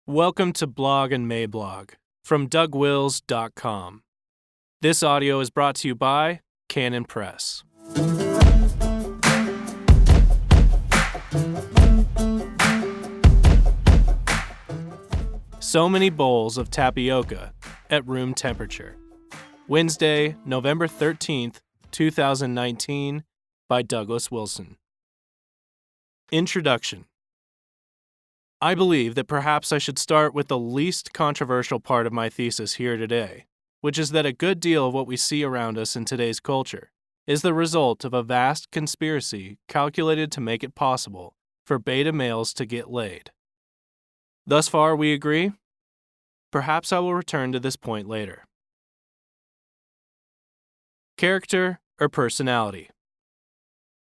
Welcome to Blog and Mablog from DougWills.com. This audio is brought to you by Canon Press. So many bowls of tapioca at room temperature. Wednesday, November 13th, 2019, by Douglas Wilson. Introduction. I believe that perhaps I should start with the least controversial part of my thesis here today, which is that a good deal of what we see around us in today's culture is the result of a vast conspiracy calculated to make it possible for beta males to get laid. Thus far, we agree? Perhaps I will return to this point later. Character or personality?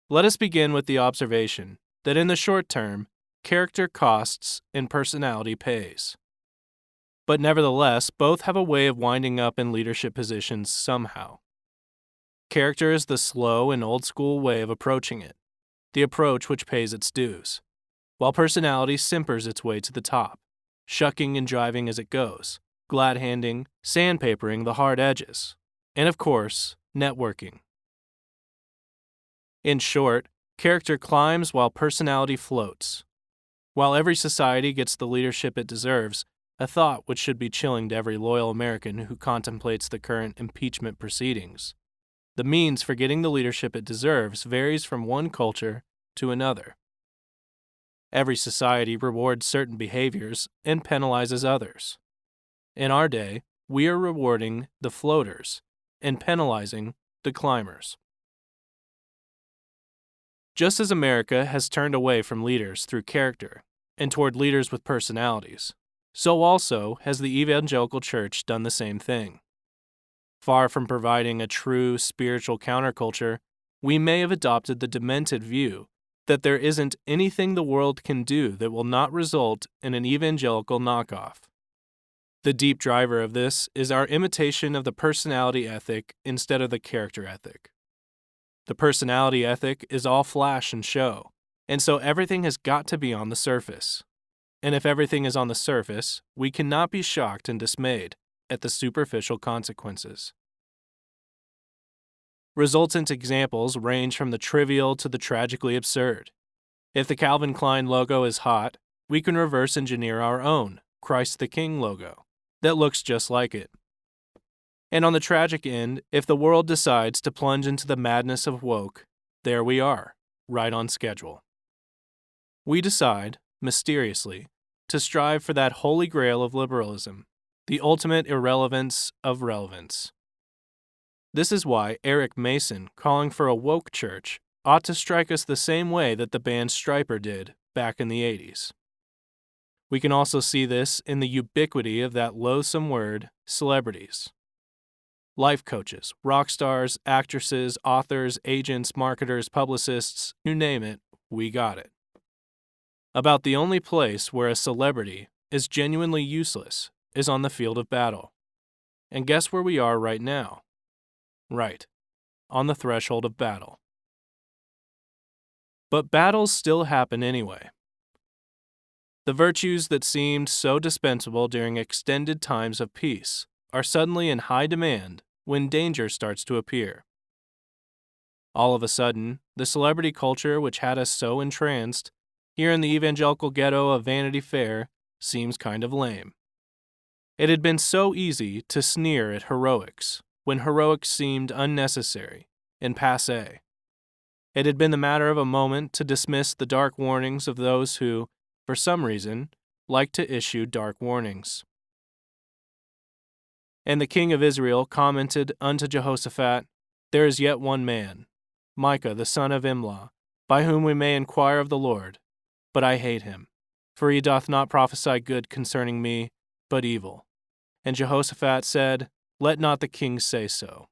Let us begin with the observation that in the short term, character costs and personality pays. But nevertheless, both have a way of winding up in leadership positions somehow. Character is the slow and old-school way of approaching it, the approach which pays its dues, while personality simpers its way to the top, shucking and driving as it goes, glad-handing, sandpapering the hard edges, and of course, networking. In short, character climbs while personality floats. While every society gets the leadership it deserves, a thought which should be chilling to every loyal American who contemplates the current impeachment proceedings, the means for getting the leadership it deserves varies from one culture to another. Every society rewards certain behaviors and penalizes others. In our day, we are rewarding the floaters and penalizing the climbers. Just as America has turned away from leaders through character and toward leaders with personalities, so also has the evangelical church done the same thing. Far from providing a true spiritual counterculture, we may have adopted the demented view that there isn't anything the world can do that will not result in an evangelical knockoff. The deep driver of this is our imitation of the personality ethic instead of the character ethic. The personality ethic is all flash and show, and so everything has got to be on the surface. And if everything is on the surface, we cannot be shocked and dismayed at the superficial consequences. Resultant examples range from the trivial to the tragically absurd. If the Calvin Klein logo is hot, we can reverse engineer our own Christ the King logo that looks just like it. And on the tragic end, if the world decides to plunge into the madness of woke, there we are, right on schedule. We decide, mysteriously, to strive for that holy grail of liberalism, the ultimate irrelevance of relevance. This is why Eric Mason calling for a woke church ought to strike us the same way that the band Stryper did back in the 80s. We can also see this in the ubiquity of that loathsome word, celebrities. Life coaches, rock stars, actresses, authors, agents, marketers, publicists, you name it, we got it. About the only place where a celebrity is genuinely useless is on the field of battle. And guess where we are right now? Right, on the threshold of battle. But battles still happen anyway. The virtues that seemed so dispensable during extended times of peace are suddenly in high demand when danger starts to appear. All of a sudden, the celebrity culture which had us so entranced here in the evangelical ghetto of Vanity Fair seems kind of lame. It had been so easy to sneer at heroics when heroics seemed unnecessary and passé. It had been the matter of a moment to dismiss the dark warnings of those who, for some reason, like to issue dark warnings. And the king of Israel commented unto Jehoshaphat, There is yet one man, Micah the son of Imlah, by whom we may inquire of the Lord. But I hate him, for he doth not prophesy good concerning me, but evil. And Jehoshaphat said, Let not the king say so.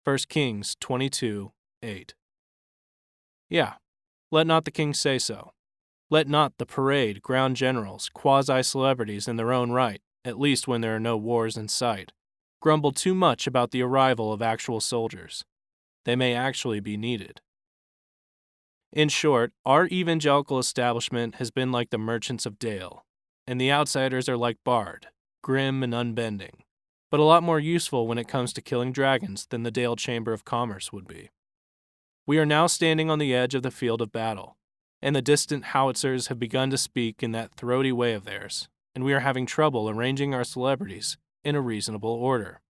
1 Kings 22:8. Yeah, let not the king say so. Let not the parade ground generals, quasi-celebrities in their own right, at least when there are no wars in sight, grumble too much about the arrival of actual soldiers. They may actually be needed. In short, our evangelical establishment has been like the merchants of Dale, and the outsiders are like Bard, grim and unbending, but a lot more useful when it comes to killing dragons than the Dale Chamber of Commerce would be. We are now standing on the edge of the field of battle, and the distant howitzers have begun to speak in that throaty way of theirs, and we are having trouble arranging our celebrities in a reasonable order.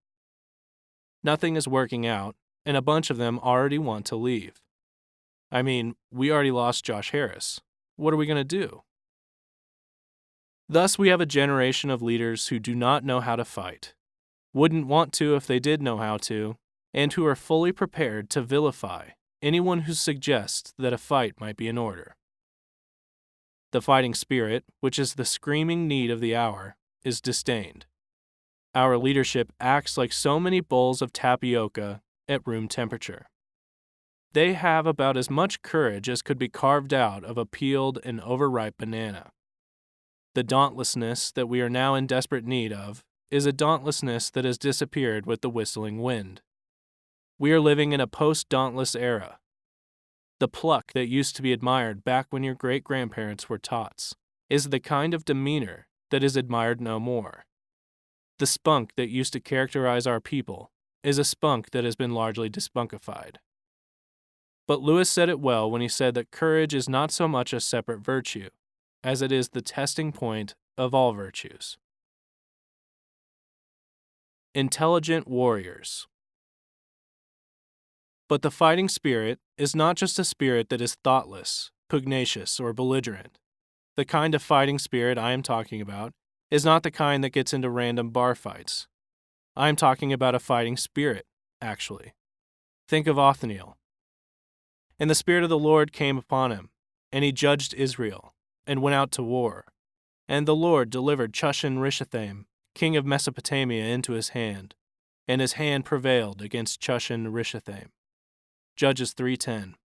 Nothing is working out, and a bunch of them already want to leave. I mean, we already lost Josh Harris. What are we going to do? Thus, we have a generation of leaders who do not know how to fight, wouldn't want to if they did know how to, and who are fully prepared to vilify anyone who suggests that a fight might be in order. The fighting spirit, which is the screaming need of the hour, is disdained. Our leadership acts like so many bowls of tapioca at room temperature. They have about as much courage as could be carved out of a peeled and overripe banana. The dauntlessness that we are now in desperate need of is a dauntlessness that has disappeared with the whistling wind. We are living in a post-dauntless era. The pluck that used to be admired back when your great-grandparents were tots is the kind of demeanor that is admired no more. The spunk that used to characterize our people is a spunk that has been largely despunkified. But Lewis said it well when he said that courage is not so much a separate virtue as it is the testing point of all virtues. Intelligent warriors. But the fighting spirit is not just a spirit that is thoughtless, pugnacious, or belligerent. The kind of fighting spirit I am talking about is not the kind that gets into random bar fights. I am talking about a fighting spirit, actually. Think of Othniel. And the Spirit of the Lord came upon him, and he judged Israel, and went out to war. And the Lord delivered Chushan-Rishathaim, king of Mesopotamia, into his hand, and his hand prevailed against Chushan-Rishathaim. Judges 3:10.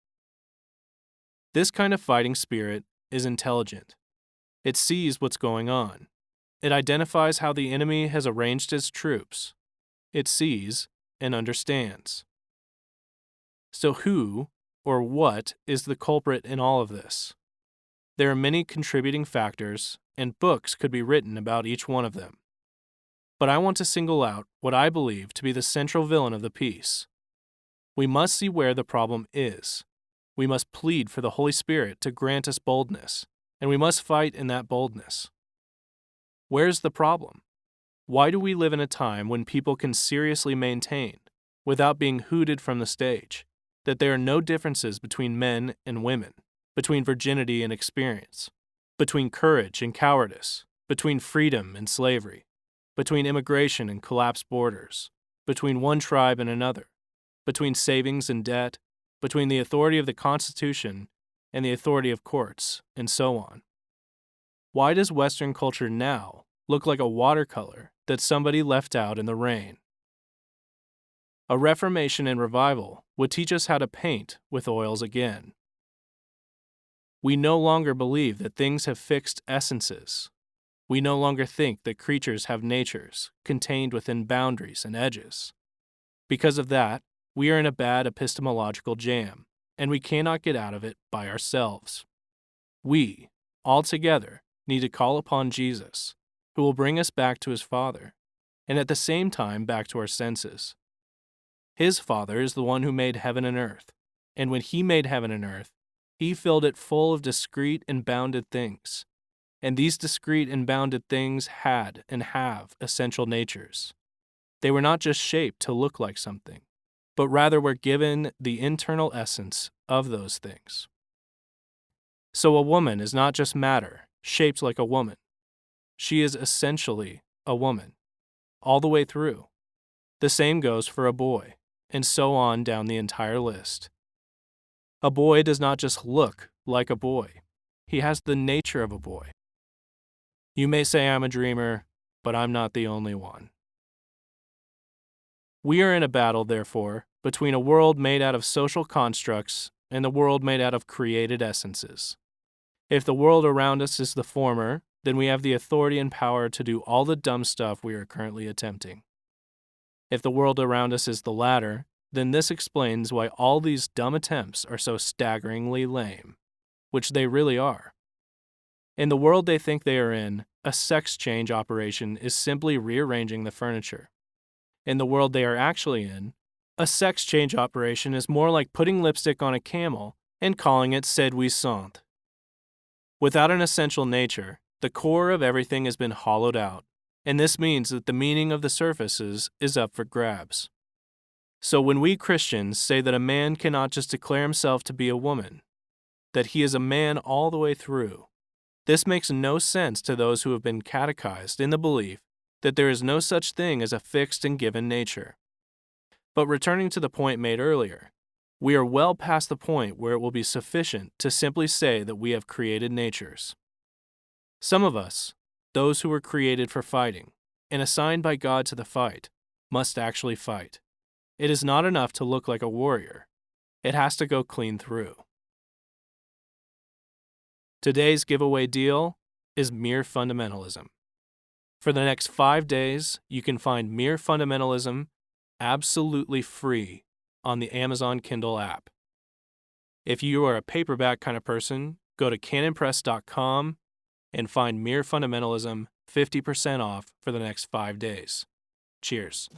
This kind of fighting spirit is intelligent. It sees what's going on. It identifies how the enemy has arranged his troops. It sees and understands. So who or what is the culprit in all of this? There are many contributing factors, and books could be written about each one of them. But I want to single out what I believe to be the central villain of the piece. We must see where the problem is. We must plead for the Holy Spirit to grant us boldness, and we must fight in that boldness. Where's the problem? Why do we live in a time when people can seriously maintain, without being hooted from the stage, that there are no differences between men and women, between virginity and experience, between courage and cowardice, between freedom and slavery, between immigration and collapsed borders, between one tribe and another, between savings and debt, between the authority of the Constitution and the authority of courts, and so on? Why does Western culture now look like a watercolor that somebody left out in the rain? A reformation and revival would teach us how to paint with oils again. We no longer believe that things have fixed essences. We no longer think that creatures have natures contained within boundaries and edges. Because of that, we are in a bad epistemological jam, and we cannot get out of it by ourselves. We, all together, need to call upon Jesus, who will bring us back to his Father, and at the same time back to our senses. His Father is the one who made heaven and earth, and when he made heaven and earth, he filled it full of discrete and bounded things, and these discrete and bounded things had and have essential natures. They were not just shaped to look like something, but rather were given the internal essence of those things. So a woman is not just matter, shaped like a woman. She is essentially a woman, all the way through. The same goes for a boy, and so on down the entire list. A boy does not just look like a boy. He has the nature of a boy. You may say I'm a dreamer, but I'm not the only one. We are in a battle, therefore, between a world made out of social constructs and the world made out of created essences. If the world around us is the former, then we have the authority and power to do all the dumb stuff we are currently attempting. If the world around us is the latter, then this explains why all these dumb attempts are so staggeringly lame, which they really are. In the world they think they are in, a sex change operation is simply rearranging the furniture. In the world they are actually in, a sex change operation is more like putting lipstick on a camel and calling it séduisante. Without an essential nature, the core of everything has been hollowed out, and this means that the meaning of the surfaces is up for grabs. So when we Christians say that a man cannot just declare himself to be a woman, that he is a man all the way through, this makes no sense to those who have been catechized in the belief that there is no such thing as a fixed and given nature. But returning to the point made earlier, we are well past the point where it will be sufficient to simply say that we have created natures. Some of us, those who were created for fighting and assigned by God to the fight, must actually fight. It is not enough to look like a warrior. It has to go clean through. Today's giveaway deal is Mere Fundamentalism. For the next 5 days, you can find Mere Fundamentalism absolutely free on the Amazon Kindle app. If you are a paperback kind of person, go to canonpress.com and find Mere Fundamentalism 50% off for the next 5 days. Cheers.